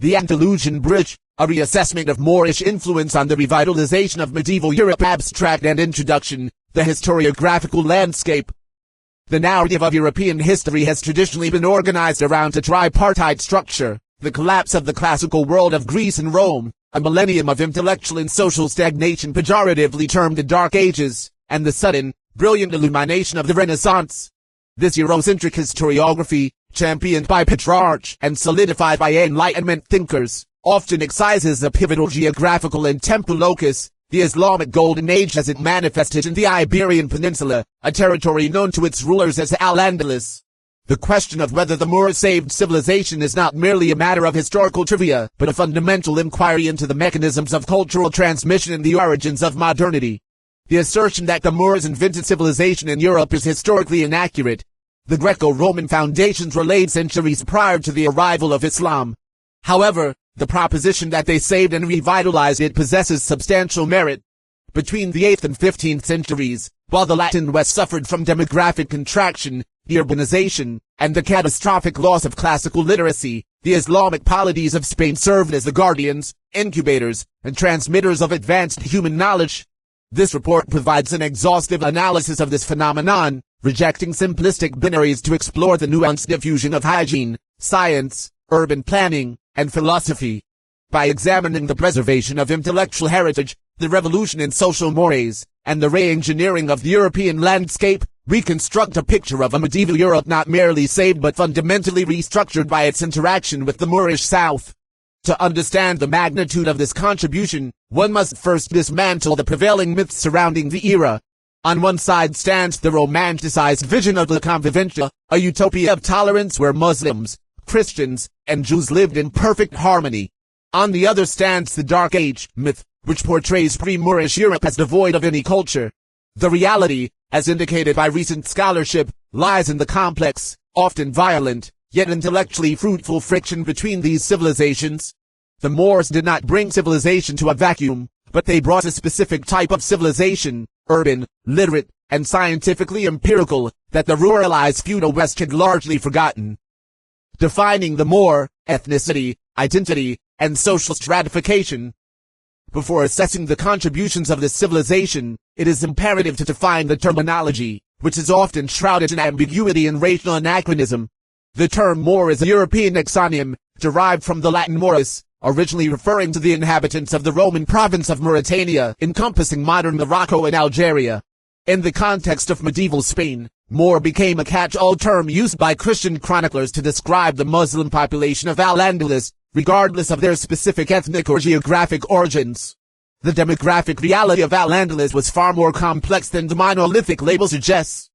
The Andalusian Bridge, a reassessment of Moorish influence on the revitalization of medieval Europe. Abstract and introduction, the historiographical landscape. The narrative of European history has traditionally been organized around a tripartite structure: the collapse of the classical world of Greece and Rome, a millennium of intellectual and social stagnation pejoratively termed the Dark Ages, and the sudden, brilliant illumination of the Renaissance. This Eurocentric historiography, championed by Petrarch and solidified by Enlightenment thinkers, often excises a pivotal geographical and temporal locus, the Islamic Golden Age as it manifested in the Iberian Peninsula, a territory known to its rulers as Al-Andalus. The question of whether the Moors saved civilization is not merely a matter of historical trivia, but a fundamental inquiry into the mechanisms of cultural transmission and the origins of modernity. The assertion that the Moors invented civilization in Europe is historically inaccurate. The Greco-Roman foundations were laid centuries prior to the arrival of Islam. However, the proposition that they saved and revitalized it possesses substantial merit. Between the 8th and 15th centuries, while the Latin West suffered from demographic contraction, urbanization, and the catastrophic loss of classical literacy, the Islamic polities of Spain served as the guardians, incubators, and transmitters of advanced human knowledge. This report provides an exhaustive analysis of this phenomenon, rejecting simplistic binaries to explore the nuanced diffusion of hygiene, science, urban planning, and philosophy. By examining the preservation of intellectual heritage, the revolution in social mores, and the re-engineering of the European landscape, we construct a picture of a medieval Europe not merely saved but fundamentally restructured by its interaction with the Moorish South. To understand the magnitude of this contribution, one must first dismantle the prevailing myths surrounding the era. On one side stands the romanticized vision of La Convivencia, a utopia of tolerance where Muslims, Christians, and Jews lived in perfect harmony. On the other stands the Dark Age myth, which portrays pre-Moorish Europe as devoid of any culture. The reality, as indicated by recent scholarship, lies in the complex, often violent, yet intellectually fruitful friction between these civilizations. The Moors did not bring civilization to a vacuum, but they brought a specific type of civilization, urban, literate, and scientifically empirical, that the ruralized feudal West had largely forgotten. Defining the Moor: ethnicity, identity, and social stratification. Before assessing the contributions of this civilization, it is imperative to define the terminology, which is often shrouded in ambiguity and racial anachronism. The term Moor is a European exonym, derived from the Latin Moris, originally referring to the inhabitants of the Roman province of Mauritania, encompassing modern Morocco and Algeria. In the context of medieval Spain, Moor became a catch-all term used by Christian chroniclers to describe the Muslim population of Al-Andalus, regardless of their specific ethnic or geographic origins. The demographic reality of Al-Andalus was far more complex than the monolithic label suggests.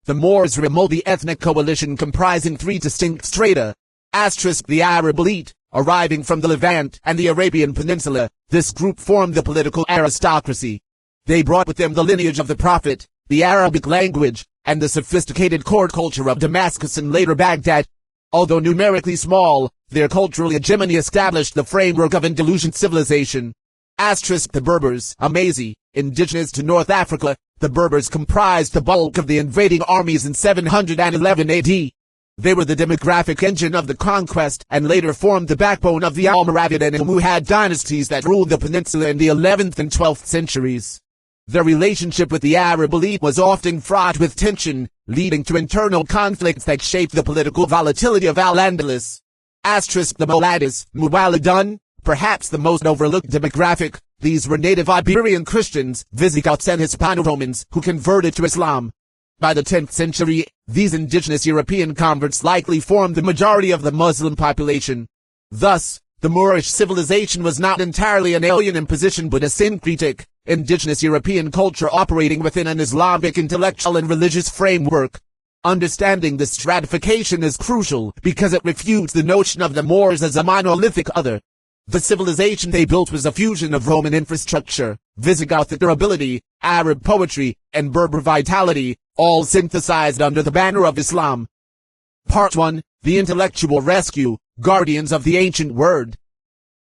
The Moors were a multi-ethnic coalition comprising three distinct strata. The Arab elite, arriving from the Levant and the Arabian Peninsula, this group formed the political aristocracy. They brought with them the lineage of the Prophet, the Arabic language, and the sophisticated court culture of Damascus and later Baghdad. Although numerically small, their cultural hegemony established the framework of Andalusian civilization. The Berbers, Amazi, indigenous to North Africa, the Berbers comprised the bulk of the invading armies in 711 AD. They were the demographic engine of the conquest and later formed the backbone of the Almoravid and Almohad dynasties that ruled the peninsula in the 11th and 12th centuries. Their relationship with the Arab elite was often fraught with tension, leading to internal conflicts that shaped the political volatility of Al-Andalus. The Muwalidun, perhaps the most overlooked demographic, these were native Iberian Christians, Visigoths and Hispano-Romans, who converted to Islam. By the 10th century, these indigenous European converts likely formed the majority of the Muslim population. Thus, the Moorish civilization was not entirely an alien imposition but a syncretic, indigenous European culture operating within an Islamic intellectual and religious framework. Understanding this stratification is crucial because it refutes the notion of the Moors as a monolithic other. The civilization they built was a fusion of Roman infrastructure, Visigothic durability, Arab poetry, and Berber vitality, all synthesized under the banner of Islam. Part 1. The Intellectual Rescue, Guardians of the Ancient Word.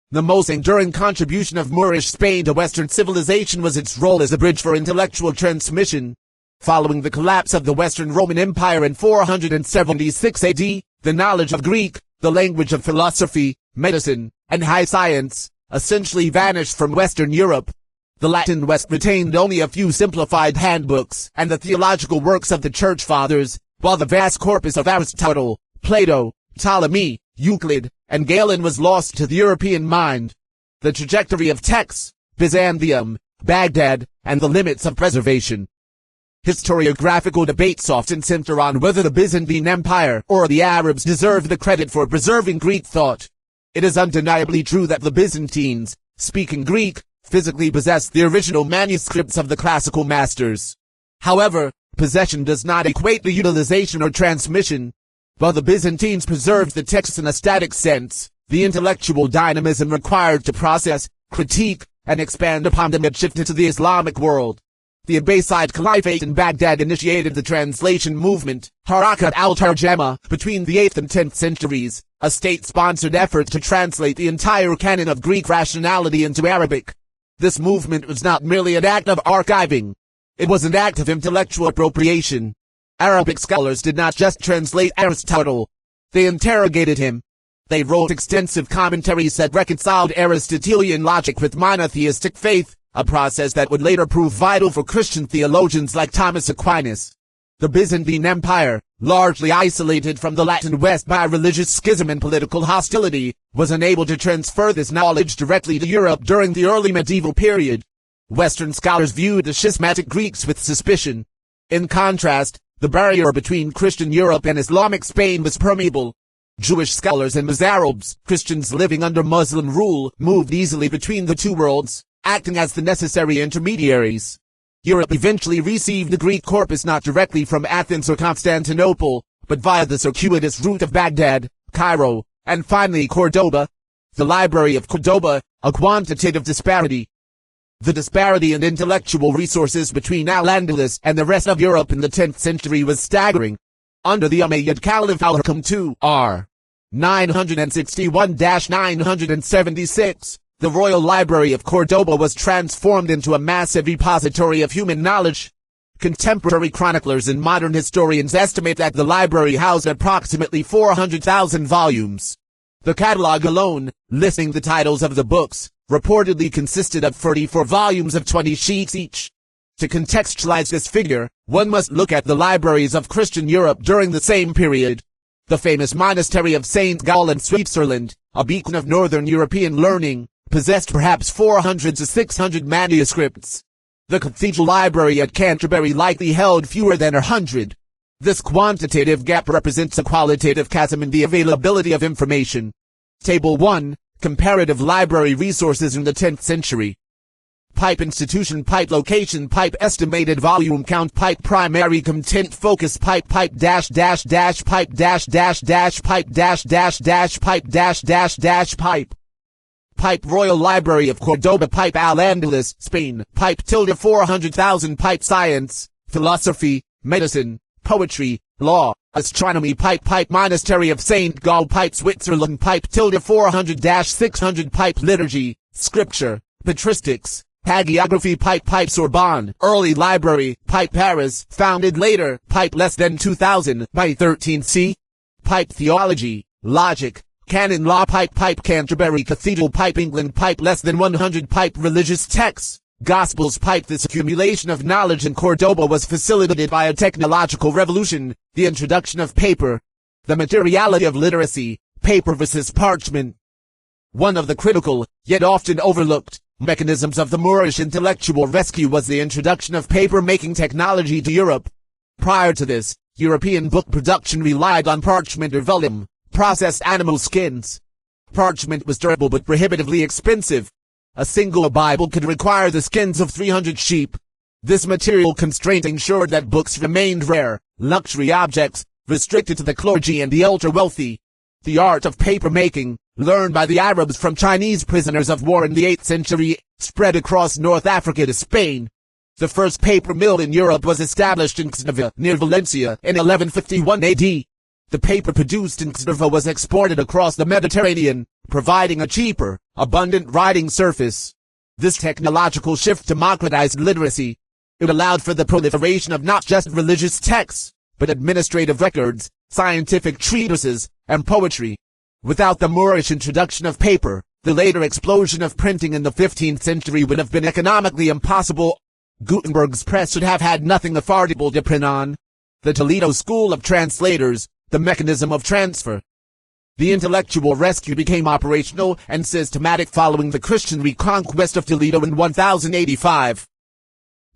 The most enduring contribution of Moorish Spain to Western civilization was its role as a bridge for intellectual transmission. Following the collapse of the Western Roman Empire in 476 AD, the knowledge of Greek, the language of philosophy, medicine, and high science, essentially vanished from Western Europe. The Latin West retained only a few simplified handbooks and the theological works of the Church Fathers, while the vast corpus of Aristotle, Plato, Ptolemy, Euclid, and Galen was lost to the European mind. The trajectory of texts, Byzantium, Baghdad, and the limits of preservation. Historiographical debates often center on whether the Byzantine Empire or the Arabs deserve the credit for preserving Greek thought. It is undeniably true that the Byzantines, speaking Greek, physically possessed the original manuscripts of the classical masters. However, possession does not equate to utilization or transmission. While the Byzantines preserved the texts in a static sense, the intellectual dynamism required to process, critique, and expand upon them had shifted to the Islamic world. The Abbasid Caliphate in Baghdad initiated the translation movement, Harakat al-Tarjama, between the 8th and 10th centuries, a state-sponsored effort to translate the entire canon of Greek rationality into Arabic. This movement was not merely an act of archiving. It was an act of intellectual appropriation. Arabic scholars did not just translate Aristotle. They interrogated him. They wrote extensive commentaries that reconciled Aristotelian logic with monotheistic faith, a process that would later prove vital for Christian theologians like Thomas Aquinas. The Byzantine Empire, largely isolated from the Latin West by religious schism and political hostility, was unable to transfer this knowledge directly to Europe during the early medieval period. Western scholars viewed the schismatic Greeks with suspicion. In contrast, the barrier between Christian Europe and Islamic Spain was permeable. Jewish scholars and Mozarabs, Christians living under Muslim rule, moved easily between the two worlds, acting as the necessary intermediaries. Europe eventually received the Greek corpus not directly from Athens or Constantinople, but via the circuitous route of Baghdad, Cairo, and finally Cordoba. The Library of Cordoba, a quantitative disparity. The disparity in intellectual resources between Al-Andalus and the rest of Europe in the 10th century was staggering. Under the Umayyad Caliph Al-Hakam II, r. 961-976, the Royal Library of Cordoba was transformed into a massive repository of human knowledge. Contemporary chroniclers and modern historians estimate that the library housed approximately 400,000 volumes. The catalog alone, listing the titles of the books, reportedly consisted of 34 volumes of 20 sheets each. To contextualize this figure, one must look at the libraries of Christian Europe during the same period. The famous monastery of St. Gall in Switzerland, a beacon of northern European learning, possessed perhaps 400 to 600 manuscripts. The cathedral library at Canterbury likely held fewer than 100. This quantitative gap represents a qualitative chasm in the availability of information. Table 1. Comparative library resources in the 10th century. Pipe institution, pipe location, pipe estimated volume count, pipe primary content focus, pipe pipe dash dash dash pipe dash dash dash pipe dash dash dash pipe dash dash dash pipe. Pipe Royal Library of Cordoba, pipe Al-Andalus, Spain, pipe tilde 400,000, pipe science, philosophy, medicine, poetry, law, astronomy, pipe pipe Monastery of St. Gall, pipe Switzerland, pipe tilde 400-600, pipe liturgy, scripture, patristics, hagiography, pipe pipe Sorbonne, early library, pipe Paris, founded later, pipe less than 2000, by 13c, pipe theology, logic, canon law, pipe pipe Canterbury Cathedral, pipe England, pipe less than 100, pipe religious texts, gospels, pipe. This accumulation of knowledge in Cordoba was facilitated by a technological revolution, the introduction of paper, the materiality of literacy, paper versus parchment. One of the critical, yet often overlooked, mechanisms of the Moorish intellectual rescue was the introduction of paper-making technology to Europe. Prior to this, European book production relied on parchment or vellum, processed animal skins. Parchment was durable but prohibitively expensive. A single Bible could require the skins of 300 sheep. This material constraint ensured that books remained rare, luxury objects, restricted to the clergy and the ultra-wealthy. The art of paper-making, learned by the Arabs from Chinese prisoners of war in the 8th century, spread across North Africa to Spain. The first paper mill in Europe was established in Xneva, near Valencia, in 1151 AD. The paper produced in Xneva was exported across the Mediterranean, providing a cheaper, abundant writing surface. This technological shift democratized literacy. It allowed for the proliferation of not just religious texts, but administrative records, scientific treatises, and poetry. Without the Moorish introduction of paper, the later explosion of printing in the 15th century would have been economically impossible. Gutenberg's press should have had nothing affordable to print on. The Toledo School of Translators, the mechanism of transfer. The intellectual rescue became operational and systematic following the Christian reconquest of Toledo in 1085.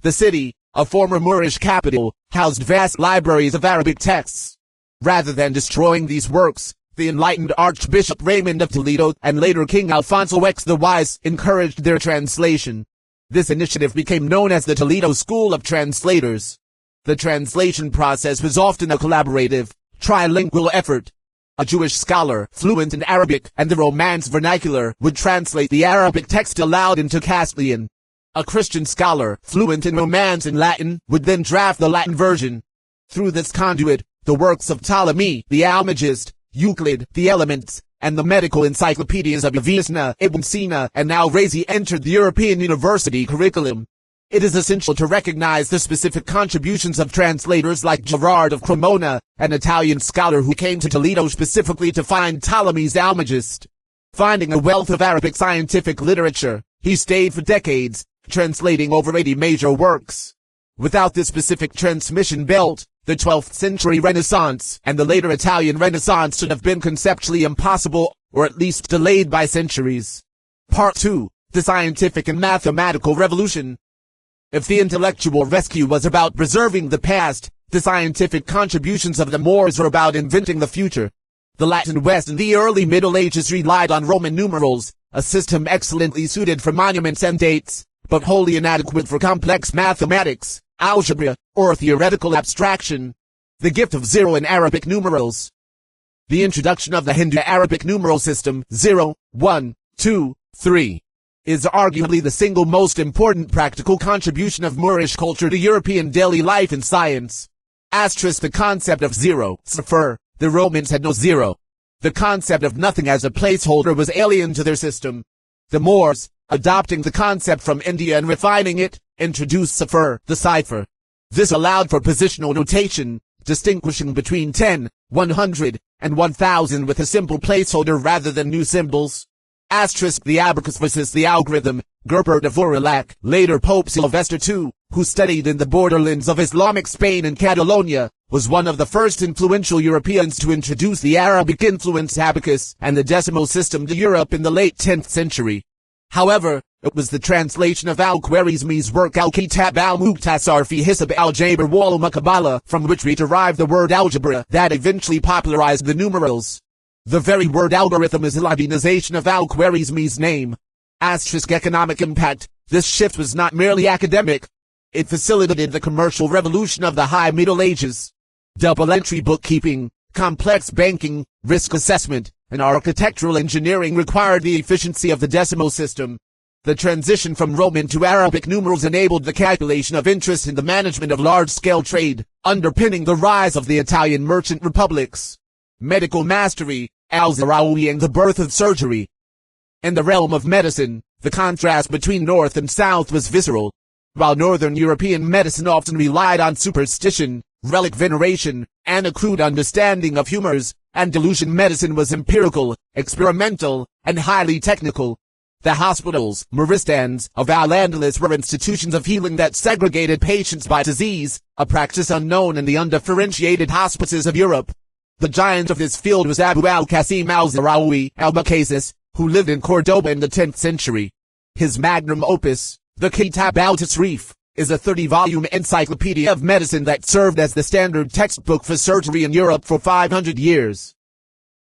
The city, a former Moorish capital, housed vast libraries of Arabic texts. Rather than destroying these works, the enlightened Archbishop Raymond of Toledo and later King Alfonso X the Wise encouraged their translation. This initiative became known as the Toledo School of Translators. The translation process was often a collaborative, trilingual effort. A Jewish scholar, fluent in Arabic and the Romance vernacular, would translate the Arabic text aloud into Castilian. A Christian scholar, fluent in Romance and Latin, would then draft the Latin version. Through this conduit, the works of Ptolemy, the Almagest, Euclid, the Elements, and the medical encyclopedias of Avicenna, Ibn Sina, and Al-Razi entered the European university curriculum. It is essential to recognize the specific contributions of translators like Gerard of Cremona, an Italian scholar who came to Toledo specifically to find Ptolemy's Almagest. Finding a wealth of Arabic scientific literature, he stayed for decades, translating over 80 major works. Without this specific transmission belt, the 12th century Renaissance and the later Italian Renaissance should have been conceptually impossible, or at least delayed by centuries. Part 2. The Scientific and Mathematical Revolution. If the intellectual rescue was about preserving the past, the scientific contributions of the Moors were about inventing the future. The Latin West in the early Middle Ages relied on Roman numerals, a system excellently suited for monuments and dates, but wholly inadequate for complex mathematics, algebra, or theoretical abstraction. The gift of zero in Arabic numerals. The introduction of the Hindu-Arabic numeral system, 0, 1, 2, 3, is arguably the single most important practical contribution of Moorish culture to European daily life and science. Asterisk the concept of zero, Sifr, the Romans had no zero. The concept of nothing as a placeholder was alien to their system. The Moors, adopting the concept from India and refining it, introduced Sifr, the cipher. This allowed for positional notation, distinguishing between 10, 100, and 1000 with a simple placeholder rather than new symbols. Asterisk the abacus versus the algorithm. Gerbert of Aurillac, later Pope Sylvester II, who studied in the borderlands of Islamic Spain and Catalonia, was one of the first influential Europeans to introduce the Arabic-influenced abacus and the decimal system to Europe in the late 10th century. However, it was the translation of Al-Khwarizmi's work Al-Kitab al-Mukhtasar fi Hisab al-Jabr wal-Muqabala, from which we derive the word algebra, that eventually popularized the numerals. The very word algorithm is a Latinization of Al-Khwarizmi's name. Asterisk economic impact. This shift was not merely academic. It facilitated the commercial revolution of the High Middle Ages. Double-entry bookkeeping, complex banking, risk assessment, and architectural engineering required the efficiency of the decimal system. The transition from Roman to Arabic numerals enabled the calculation of interest in the management of large-scale trade, underpinning the rise of the Italian merchant republics. Medical mastery, Al-Zarawi and the birth of surgery. In the realm of medicine, the contrast between North and South was visceral. While Northern European medicine often relied on superstition, relic veneration, and a crude understanding of humors, Andalusian medicine was empirical, experimental, and highly technical. The hospitals, Maristans, of Al-Andalus were institutions of healing that segregated patients by disease, a practice unknown in the undifferentiated hospices of Europe. The giant of this field was Abu al-Qasim al-Zarawi al-Makasis, who lived in Cordoba in the 10th century. His magnum opus, the Kitab al-Tasrif, is a 30-volume encyclopedia of medicine that served as the standard textbook for surgery in Europe for 500 years.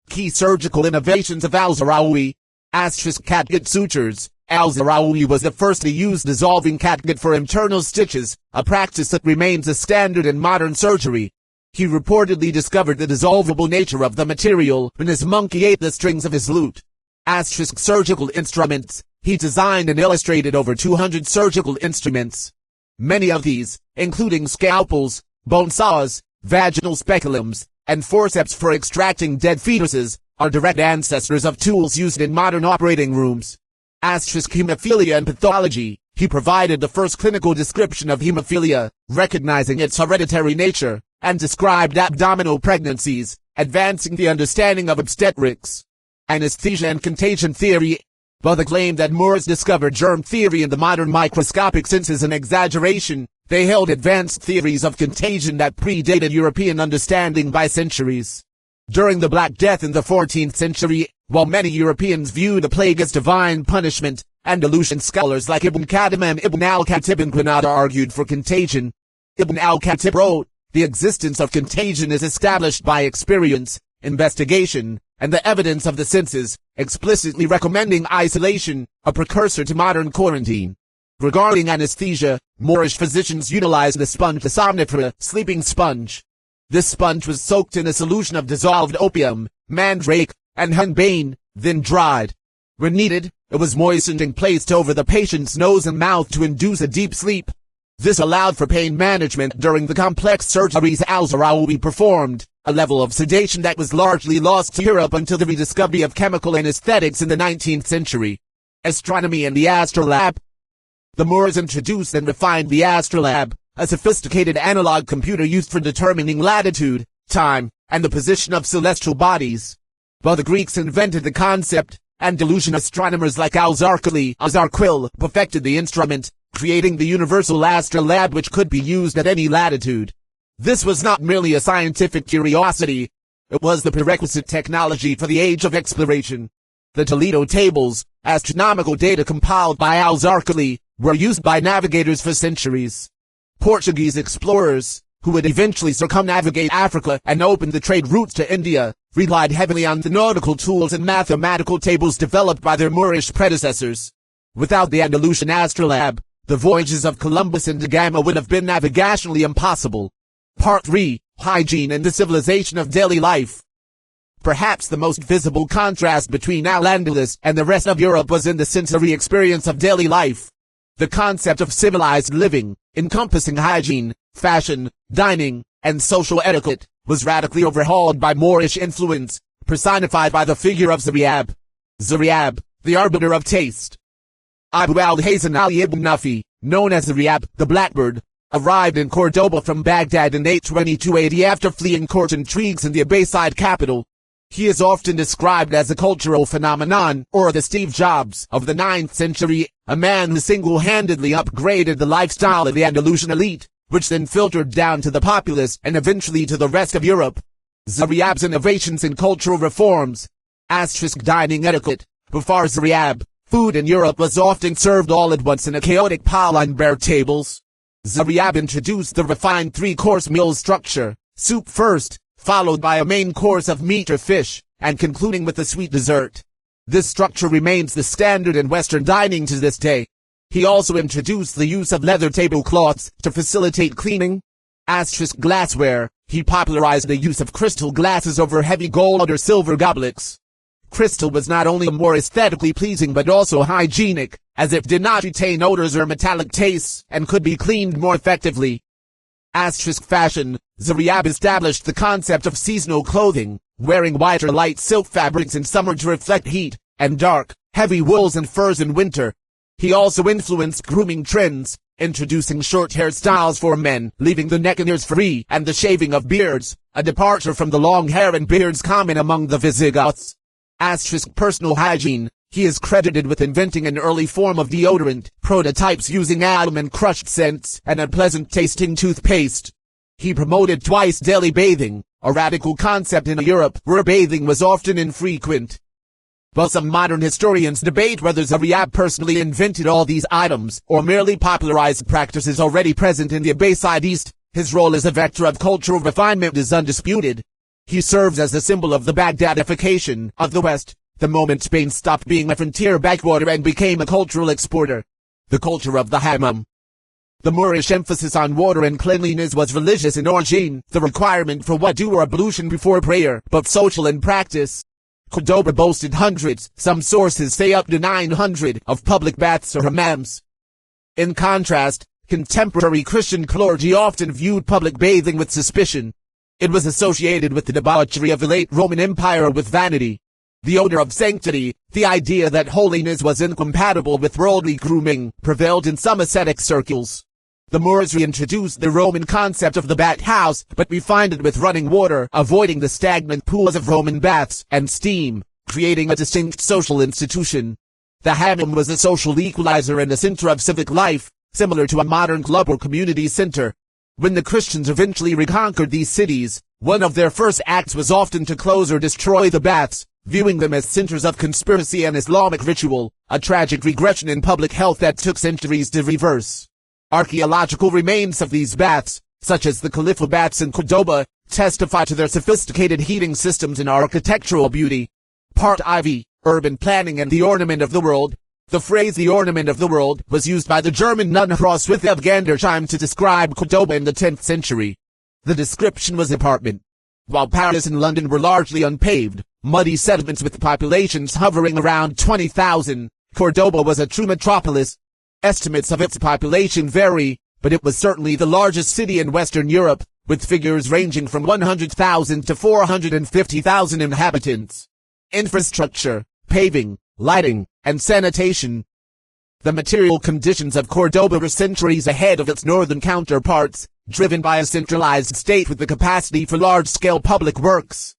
Key surgical innovations of al-Zarawi. Asterisk catgut sutures. Al-Zarawi was the first to use dissolving catgut for internal stitches, a practice that remains a standard in modern surgery. He reportedly discovered the dissolvable nature of the material when his monkey ate the strings of his lute. Asterisk surgical instruments. He designed and illustrated over 200 surgical instruments. Many of these, including scalpels, bone saws, vaginal speculums, and forceps for extracting dead fetuses, are direct ancestors of tools used in modern operating rooms. Asterisk hemophilia and pathology. He provided the first clinical description of hemophilia, recognizing its hereditary nature, and described abdominal pregnancies, advancing the understanding of obstetrics. anesthesia and contagion theory. While the claim that Moors discovered germ theory in the modern microscopic sense is an exaggeration, they held advanced theories of contagion that predated European understanding by centuries. During the Black Death in the 14th century, while many Europeans viewed the plague as divine punishment, Andalusian scholars like Ibn Khattab and Ibn al-Khatib in Granada argued for contagion. Ibn al-Khatib wrote, "The existence of contagion is established by experience, investigation, and the evidence of the senses, explicitly recommending isolation, a precursor to modern quarantine." Regarding anesthesia, Moorish physicians utilized the sponge, the somnifera, sleeping sponge. This sponge was soaked in a solution of dissolved opium, mandrake, and henbane, then dried. When needed, it was moistened and placed over the patient's nose and mouth to induce a deep sleep. This allowed for pain management during the complex surgeries al-Zarawi performed, a level of sedation that was largely lost to Europe until the rediscovery of chemical anesthetics in the 19th century. Astronomy and the astrolabe. The Moors introduced and refined the astrolabe, a sophisticated analog computer used for determining latitude, time, and the position of celestial bodies. While the Greeks invented the concept, Andalusian astronomers like Al-Zarqil perfected the instrument, creating the universal astrolabe which could be used at any latitude. This was not merely a scientific curiosity, it was the prerequisite technology for the age of exploration. The Toledo tables, astronomical data compiled by Al-Zarqil, were used by navigators for centuries. Portuguese explorers, who would eventually circumnavigate Africa and open the trade routes to India, relied heavily on the nautical tools and mathematical tables developed by their Moorish predecessors. Without the Andalusian astrolabe, the voyages of Columbus and da Gama would have been navigationally impossible. Part 3, Hygiene and the Civilization of Daily Life. Perhaps the most visible contrast between Al-Andalus and the rest of Europe was in the sensory experience of daily life. The concept of civilized living, encompassing hygiene, fashion, dining, and social etiquette, was radically overhauled by Moorish influence, personified by the figure of Zariab. Zariab, the arbiter of taste. Abu al-Hasan Ali ibn Nafi, known as Zariab, the Blackbird, arrived in Cordoba from Baghdad in 822 AD after fleeing court intrigues in the Abbasid capital. He is often described as a cultural phenomenon, or the Steve Jobs of the 9th century, a man who single-handedly upgraded the lifestyle of the Andalusian elite, which then filtered down to the populace and eventually to the rest of Europe. Zariab's innovations in cultural reforms. Dining etiquette. Before Zariab, food in Europe was often served all at once in a chaotic pile on bare tables. Zariab introduced the refined three-course meal structure, soup first, followed by a main course of meat or fish, and concluding with a sweet dessert. This structure remains the standard in Western dining to this day. He also introduced the use of leather tablecloths to facilitate cleaning. Glassware. He popularized the use of crystal glasses over heavy gold or silver goblets. Crystal was not only more aesthetically pleasing but also hygienic, as it did not retain odors or metallic tastes and could be cleaned more effectively. Fashion. Zariab established the concept of seasonal clothing, wearing white or light silk fabrics in summer to reflect heat, and dark, heavy wools and furs in winter. He also influenced grooming trends, introducing short hairstyles for men, leaving the neck and ears free, and the shaving of beards, a departure from the long hair and beards common among the Visigoths. Personal hygiene. He is credited with inventing an early form of deodorant, prototypes using alum and crushed scents, and unpleasant-tasting toothpaste. He promoted twice daily bathing, a radical concept in Europe where bathing was often infrequent. While some modern historians debate whether Zariab personally invented all these items or merely popularized practices already present in the Abbasid East, his role as a vector of cultural refinement is undisputed. He serves as a symbol of the Baghdadification of the West, the moment Spain stopped being a frontier backwater and became a cultural exporter. The culture of the hammam. The Moorish emphasis on water and cleanliness was religious in origin, the requirement for wudu or ablution before prayer, but social in practice. Cordoba boasted hundreds, some sources say up to 900, of public baths or hammams. In contrast, contemporary Christian clergy often viewed public bathing with suspicion. It was associated with the debauchery of the late Roman Empire with vanity. The odor of sanctity, the idea that holiness was incompatible with worldly grooming, prevailed in some ascetic circles. The Moors reintroduced the Roman concept of the bathhouse, but refined it with running water, avoiding the stagnant pools of Roman baths and steam, creating a distinct social institution. The hammam was a social equalizer and a center of civic life, similar to a modern club or community center. When the Christians eventually reconquered these cities, one of their first acts was often to close or destroy the baths, viewing them as centers of conspiracy and Islamic ritual, a tragic regression in public health that took centuries to reverse. Archaeological remains of these baths, such as the Khalifa baths in Cordoba, testify to their sophisticated heating systems and architectural beauty. Part IV, Urban Planning and the Ornament of the World. The phrase "the ornament of the world" was used by the German nun Hroswitha of Gandersheim to describe Cordoba in the 10th century. The description was apartment. While Paris and London were largely unpaved, muddy settlements with populations hovering around 20,000, Cordoba was a true metropolis. Estimates of its population vary, but it was certainly the largest city in Western Europe, with figures ranging from 100,000 to 450,000 inhabitants. Infrastructure, paving, lighting, and sanitation. The material conditions of Cordoba were centuries ahead of its northern counterparts, driven by a centralized state with the capacity for large-scale public works.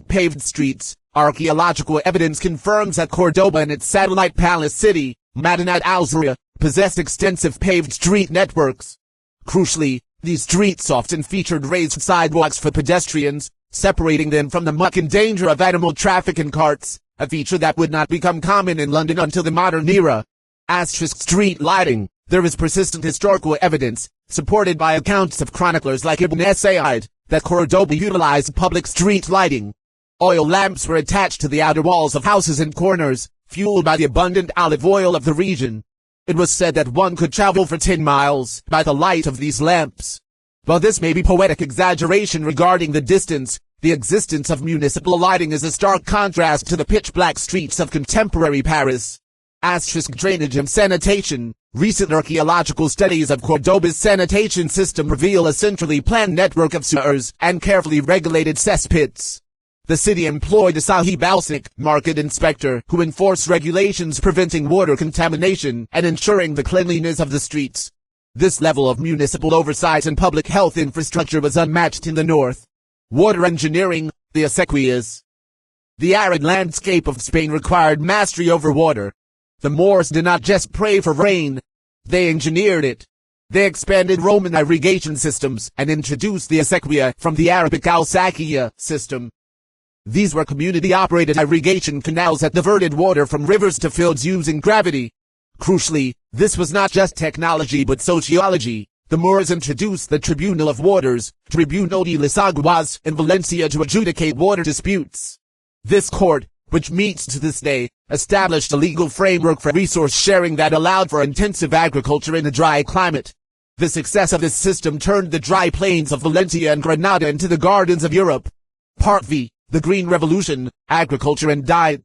Paved streets. Archaeological evidence confirms that Cordoba and its satellite palace city, Madinat al-Zuria, possessed extensive paved street networks. Crucially, these streets often featured raised sidewalks for pedestrians, separating them from the muck and danger of animal traffic and carts, a feature that would not become common in London until the modern era. Street lighting. There is persistent historical evidence, supported by accounts of chroniclers like Ibn Sa'id, that Cordoba utilized public street lighting. Oil lamps were attached to the outer walls of houses and corners, fueled by the abundant olive oil of the region. It was said that one could travel for 10 miles by the light of these lamps. While this may be poetic exaggeration regarding the distance, the existence of municipal lighting is a stark contrast to the pitch-black streets of contemporary Paris. Drainage and sanitation. Recent archaeological studies of Cordoba's sanitation system reveal a centrally planned network of sewers and carefully regulated cesspits. The city employed a Sahib al-Sik market inspector who enforced regulations preventing water contamination and ensuring the cleanliness of the streets. This level of municipal oversight and public health infrastructure was unmatched in the north. Water engineering. The acequias. The arid landscape of Spain required mastery over water. The Moors did not just pray for rain, they engineered it. They expanded Roman irrigation systems and introduced the acequia from the Arabic al-Saqiya system. These were community-operated irrigation canals that diverted water from rivers to fields using gravity. Crucially, this was not just technology but sociology. The Moors introduced the Tribunal of Waters, Tribunal de las Aguas, in Valencia to adjudicate water disputes. This court, which meets to this day, established a legal framework for resource sharing that allowed for intensive agriculture in a dry climate. The success of this system turned the dry plains of Valencia and Granada into the gardens of Europe. Part V. The Green Revolution, Agriculture and Diet.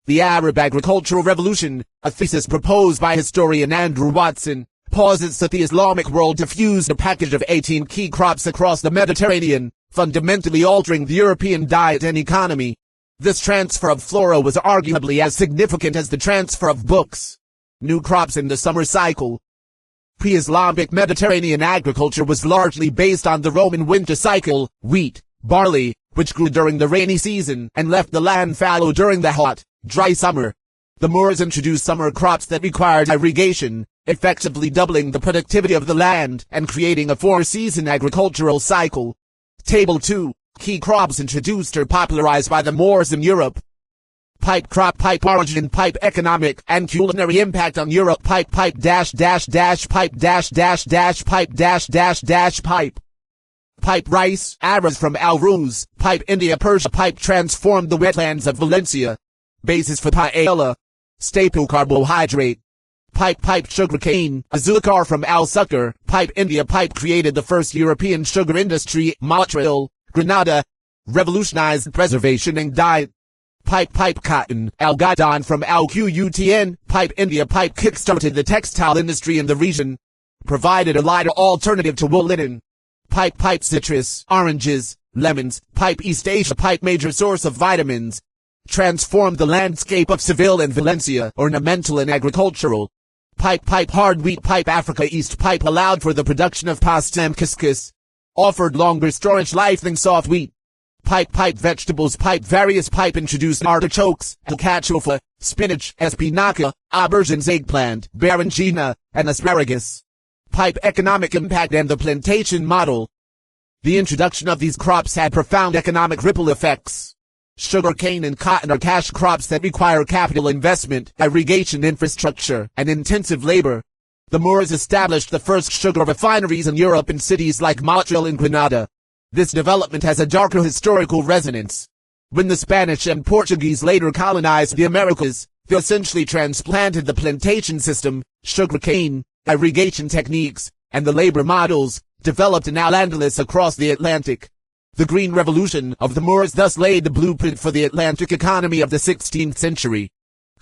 The Arab Agricultural Revolution, a thesis proposed by historian Andrew Watson, posits that the Islamic world diffused a package of 18 key crops across the Mediterranean, fundamentally altering the European diet and economy. This transfer of flora was arguably as significant as the transfer of books. New crops in the summer cycle. Pre-Islamic Mediterranean agriculture was largely based on the Roman winter cycle, wheat, barley, which grew during the rainy season and left the land fallow during the hot, dry summer. The Moors introduced summer crops that required irrigation, effectively doubling the productivity of the land and creating a 4-season agricultural cycle. Table 2. Key crops introduced or popularized by the Moors in Europe. Pipe crop. Pipe origin. Pipe economic and culinary impact on Europe. Pipe pipe dash dash dash pipe dash dash dash pipe dash dash dash pipe. Pipe rice. Arrows from Al-Ruz. Pipe India. Persia. Pipe transformed the wetlands of Valencia. Basis for paella. Staple carbohydrate. Pipe sugarcane. Azucar from Al-Sukkar. Pipe India. Pipe created the first European sugar industry. Montreal, Granada. Revolutionized preservation and diet. Pipe cotton. Al-Gadon from Al-Qutn. Pipe India. Pipe kickstarted the textile industry in the region. Provided a lighter alternative to wool linen. Pipe citrus. Oranges, lemons. Pipe East Asia. Pipe major source of vitamins. Transformed the landscape of Seville and Valencia. Ornamental and agricultural. Pipe hard wheat. Pipe Africa East. Pipe allowed for the production of pasta and couscous. Offered longer storage life than soft wheat. pipe vegetables, pipe various pipe introduced artichokes, alcachofa, spinach, espinaca, aubergines, eggplant, berenjena, and asparagus. Pipe economic impact and the plantation model. The introduction of these crops had profound economic ripple effects. Sugarcane and cotton are cash crops that require capital investment, irrigation infrastructure, and intensive labor. The Moors established the first sugar refineries in Europe in cities like Motril and Granada. This development has a darker historical resonance. When the Spanish and Portuguese later colonized the Americas, they essentially transplanted the plantation system, sugarcane, irrigation techniques, and the labor models developed in Al-Andalus across the Atlantic. The Green Revolution of the Moors thus laid the blueprint for the Atlantic economy of the 16th century.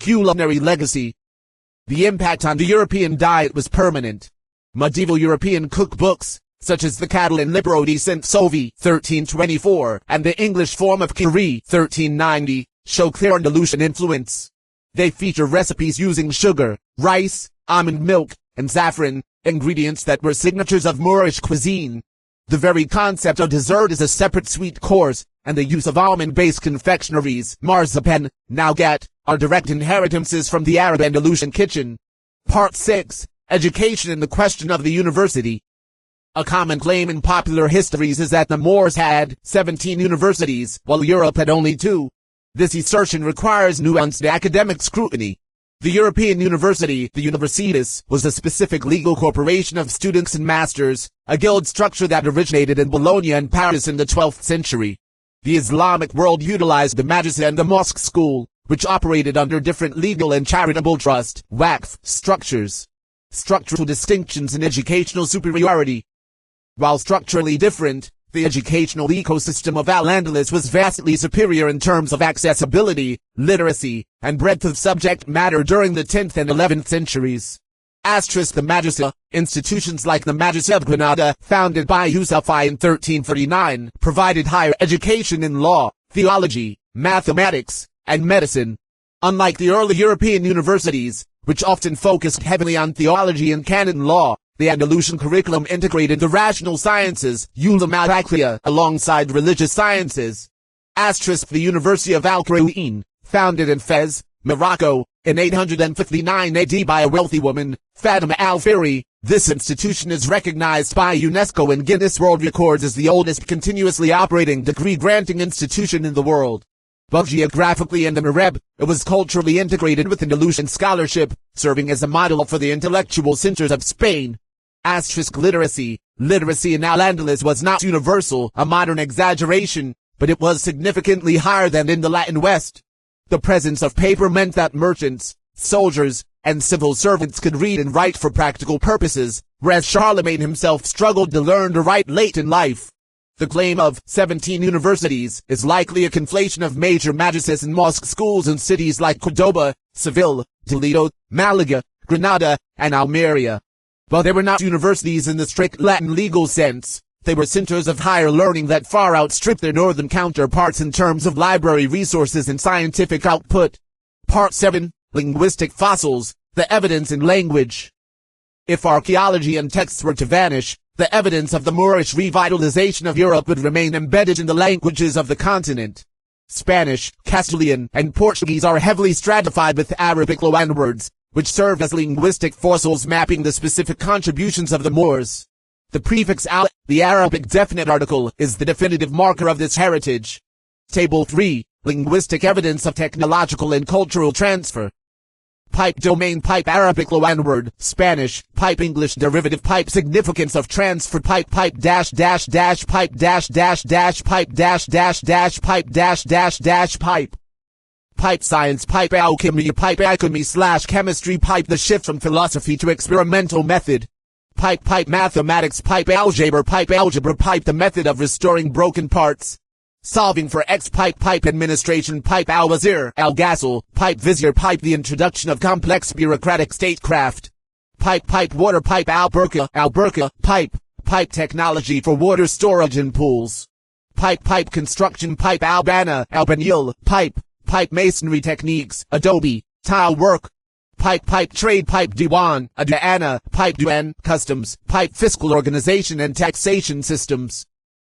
Culinary legacy. The impact on the European diet was permanent. Medieval European cookbooks, such as the Catalan Libro di Sant Sovi 1324 and the English form of Curie 1390, show clear Andalusian influence. They feature recipes using sugar, rice, almond milk, and saffron, ingredients that were signatures of Moorish cuisine. The very concept of dessert as a separate sweet course, and the use of almond-based confectionaries, marzipan, nougat, are direct inheritances from the Arab Andalusian kitchen. Part 6. Education and the question of the university. A common claim in popular histories is that the Moors had 17 universities, while Europe had only 2. This assertion requires nuanced academic scrutiny. The European University, the Universitas, was a specific legal corporation of students and masters, a guild structure that originated in Bologna and Paris in the 12th century. The Islamic world utilized the madrasa and the mosque school, which operated under different legal and charitable trust, waqf, structures. Structural distinctions and educational superiority. While structurally different, the educational ecosystem of Al-Andalus was vastly superior in terms of accessibility, literacy, and breadth of subject matter during the 10th and 11th centuries. The madrasa, institutions like the Madrasa of Granada, founded by Yusuf I in 1339, provided higher education in law, theology, mathematics, and medicine. Unlike the early European universities, which often focused heavily on theology and canon law, the Andalusian curriculum integrated the rational sciences, ulum al-aqliya, alongside religious sciences. The University of Al-Qarawiyyin, founded in Fez, Morocco, in 859 AD by a wealthy woman, Fatima al-Fihri, this institution is recognized by UNESCO and Guinness World Records as the oldest continuously operating degree-granting institution in the world. Both geographically and the Maghreb, it was culturally integrated with Andalusian scholarship, serving as a model for the intellectual centers of Spain. Literacy. Literacy in Al-Andalus was not universal, a modern exaggeration, but it was significantly higher than in the Latin West. The presence of paper meant that merchants, soldiers, and civil servants could read and write for practical purposes, whereas Charlemagne himself struggled to learn to write late in life. The claim of 17 universities is likely a conflation of major madrasas and mosque schools in cities like Cordoba, Seville, Toledo, Malaga, Granada, and Almeria. While they were not universities in the strict Latin legal sense, they were centers of higher learning that far outstripped their northern counterparts in terms of library resources and scientific output. Part 7. Linguistic fossils, the evidence in language. If archaeology and texts were to vanish, the evidence of the Moorish revitalization of Europe would remain embedded in the languages of the continent. Spanish, Castilian, and Portuguese are heavily stratified with Arabic loanwords, which serve as linguistic fossils mapping the specific contributions of the Moors. The prefix al, the Arabic definite article, is the definitive marker of this heritage. Table 3. Linguistic evidence of technological and cultural transfer. Pipe domain, pipe Arabic loanword, Spanish, pipe English derivative, pipe significance of transfer, pipe dash dash dash pipe dash dash dash pipe dash dash dash pipe dash dash dash pipe. Pipe science, pipe alchemy / chemistry, pipe the shift from philosophy to experimental method. Pipe mathematics, pipe algebra, pipe the method of restoring broken parts. Solving for X, pipe administration, pipe al-wazir, al-ghassil, pipe vizier, pipe the introduction of complex bureaucratic statecraft. Pipe water, pipe alberca, pipe technology for water storage in pools. Pipe construction, pipe albanil, pipe masonry techniques, adobe, tile work. Pipe trade, pipe diwan, adana, pipe duan, customs, pipe fiscal organization and taxation systems.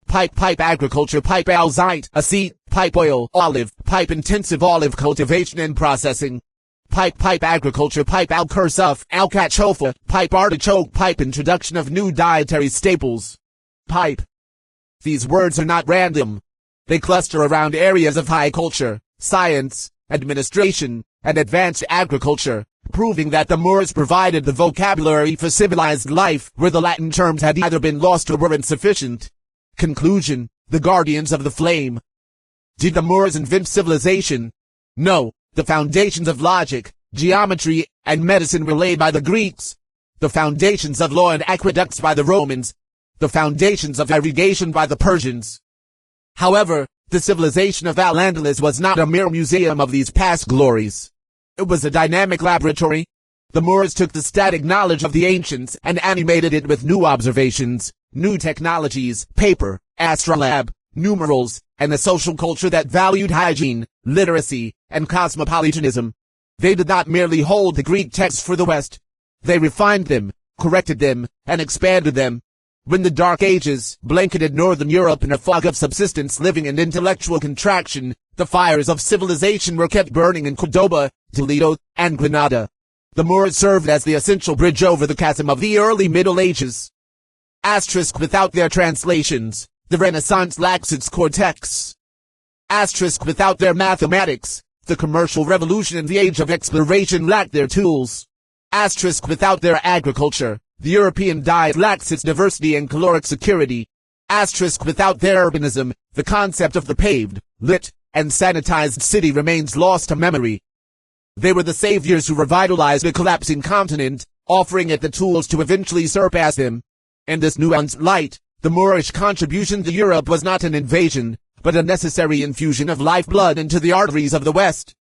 pipe agriculture, pipe alzite, aceite, pipe oil, olive, pipe intensive olive cultivation and processing. Pipe agriculture, pipe al-kursuf, alcachofa, pipe artichoke, pipe introduction of new dietary staples. Pipe. These words are not random. They cluster around areas of high culture, science, administration, and advanced agriculture, proving that the Moors provided the vocabulary for civilized life where the Latin terms had either been lost or were insufficient. Conclusion: the guardians of the flame. Did the Moors invent civilization? No. The foundations of logic, geometry, and medicine were laid by the Greeks. The foundations of law and aqueducts by the Romans. The foundations of irrigation by the Persians. However, the civilization of Al-Andalus was not a mere museum of these past glories. It was a dynamic laboratory. The Moors took the static knowledge of the ancients and animated it with new observations, new technologies, paper, astrolabe, numerals, and a social culture that valued hygiene, literacy, and cosmopolitanism. They did not merely hold the Greek texts for the West. They refined them, corrected them, and expanded them. When the Dark Ages blanketed Northern Europe in a fog of subsistence living and intellectual contraction, the fires of civilization were kept burning in Cordoba, Toledo, and Granada. The Moors served as the essential bridge over the chasm of the early Middle Ages. Asterisk: without their translations, the Renaissance lacks its core texts. Asterisk: without their mathematics, the commercial revolution and the age of exploration lacked their tools. Asterisk: without their agriculture, the European diet lacks its diversity and caloric security. Asterisk: without their urbanism, the concept of the paved, lit, and sanitized city remains lost to memory. They were the saviors who revitalized a collapsing continent, offering it the tools to eventually surpass them. In this nuanced light, the Moorish contribution to Europe was not an invasion, but a necessary infusion of lifeblood into the arteries of the West.